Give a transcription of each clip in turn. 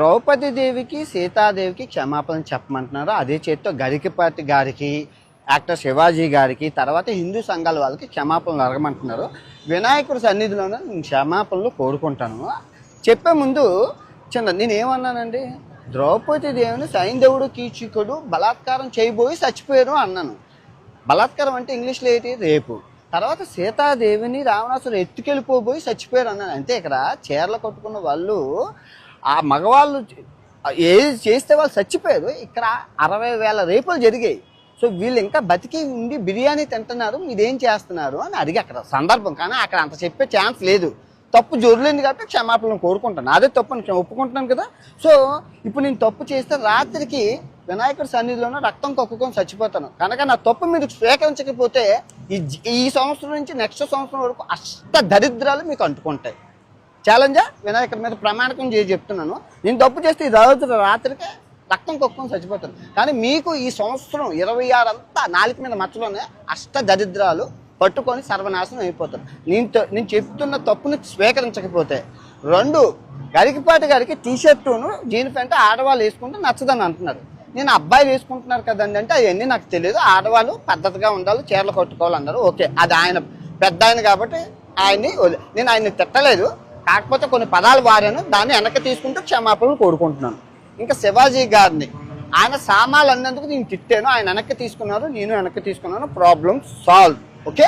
ద్రౌపది దేవికి సీతాదేవికి క్షమాపణ చెప్పమంటున్నారు. అదే చేత్తో గరికపాటి గారికి, యాక్టర్ శివాజీ గారికి, తర్వాత హిందూ సంఘాల వాళ్ళకి క్షమాపణలు అడగమంటున్నారు. వినాయకుడి సన్నిధిలోనే నేను క్షమాపణలు కోరుకుంటాను. చెప్పే ముందు నేనేమన్నానండి, ద్రౌపది దేవిని సైంధవుడు కీచకుడు బలాత్కారం చేయబోయి చచ్చిపోయారు అన్నాను. బలాత్కారం అంటే ఇంగ్లీష్లో ఏంటి, రేపు. తర్వాత సీతాదేవిని రావణాసుడు ఎత్తుకెళ్ళిపోబోయి చచ్చిపోయారు అన్నాను. అంతే. ఇక్కడ చీరలు కట్టుకున్న వాళ్ళు ఆ మగవాళ్ళు ఏది చేస్తే వాళ్ళు చచ్చిపోయారు. ఇక్కడ 60,000 రేపులు జరిగాయి. సో వీళ్ళు ఇంకా బతికి ఉండి బిర్యానీ తింటున్నారు, మీరేం చేస్తున్నారు అని అడిగి అక్కడ సందర్భం. కానీ అక్కడ అంత చెప్పే ఛాన్స్ లేదు. తప్పు జొరలేదు కాబట్టి క్షమాపణలు కోరుకుంటాను. అదే తప్పు నేను ఒప్పుకుంటున్నాను కదా. సో ఇప్పుడు నేను తప్పు చేస్తే రాత్రికి వినాయకుడి సన్నిధిలోనే రక్తం కక్కుకొని చచ్చిపోతాను. కనుక నా తప్పు మీరు స్వీకరించకపోతే ఈ సంవత్సరం నుంచి నెక్స్ట్ సంవత్సరం వరకు అష్ట దరిద్రాలు మీకు అంటుకుంటాయి. ఛాలెంజా వినాయకుడి మీద ప్రమాణకం చేసి చెప్తున్నాను. నేను తప్పు చేస్తే ఈ రోజు రాత్రికి రక్తం కొక్కుని చచ్చిపోతాను. కానీ మీకు ఈ సంవత్సరం 26 అంతా నాలుక మీద మచ్చలోనే అష్ట దరిద్రాలు పట్టుకొని సర్వనాశనం అయిపోతారు. నేను చెప్తున్న తప్పుని స్వీకరించకపోతే. 2, గరికపాటి గారికి టీషర్టును జీన్ ప్యాంట్ ఆడవాళ్ళు వేసుకుంటే నచ్చదని అంటున్నారు. నేను అబ్బాయిలు వేసుకుంటున్నారు కదండి అంటే అవన్నీ నాకు తెలియదు. ఆడవాళ్ళు పద్ధతిగా ఉండాలి, చీరలు కట్టుకోవాలన్నారు. ఓకే, అది ఆయన పెద్ద ఆయన కాబట్టి నేను ఆయన్ని తిట్టలేదు. కాకపోతే కొన్ని పదాలు వారాను, దాన్ని వెనక్కి తీసుకుంటూ క్షమాపణలు కోరుకుంటున్నాను. ఇంకా శివాజీ గారిని ఆయన సామాన్లు అన్నందుకు నేను తిట్టాను, ఆయన వెనక్కి తీసుకున్నారు, నేను వెనక్కి తీసుకున్నాను. Problem solve. ఓకే,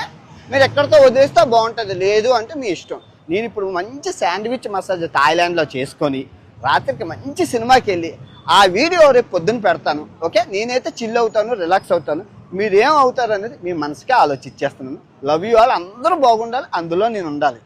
మీరు ఎక్కడితో వదిలేస్తే బాగుంటుంది, లేదు అంటే మీ ఇష్టం. నేను ఇప్పుడు మంచి శాండ్విచ్ మసాజ్ థాయిలాండ్లో చేసుకొని రాత్రికి మంచి సినిమాకి వెళ్ళి ఆ వీడియో రేపు పొద్దున్న పెడతాను. ఓకే, నేనైతే చిల్ అవుతాను, రిలాక్స్ అవుతాను. మీరేం అవుతారు అనేది మీ మనసుకే ఆలోచించేస్తున్నాను. Love you all. అందరూ బాగుండాలి, అందులో నేను ఉండాలి.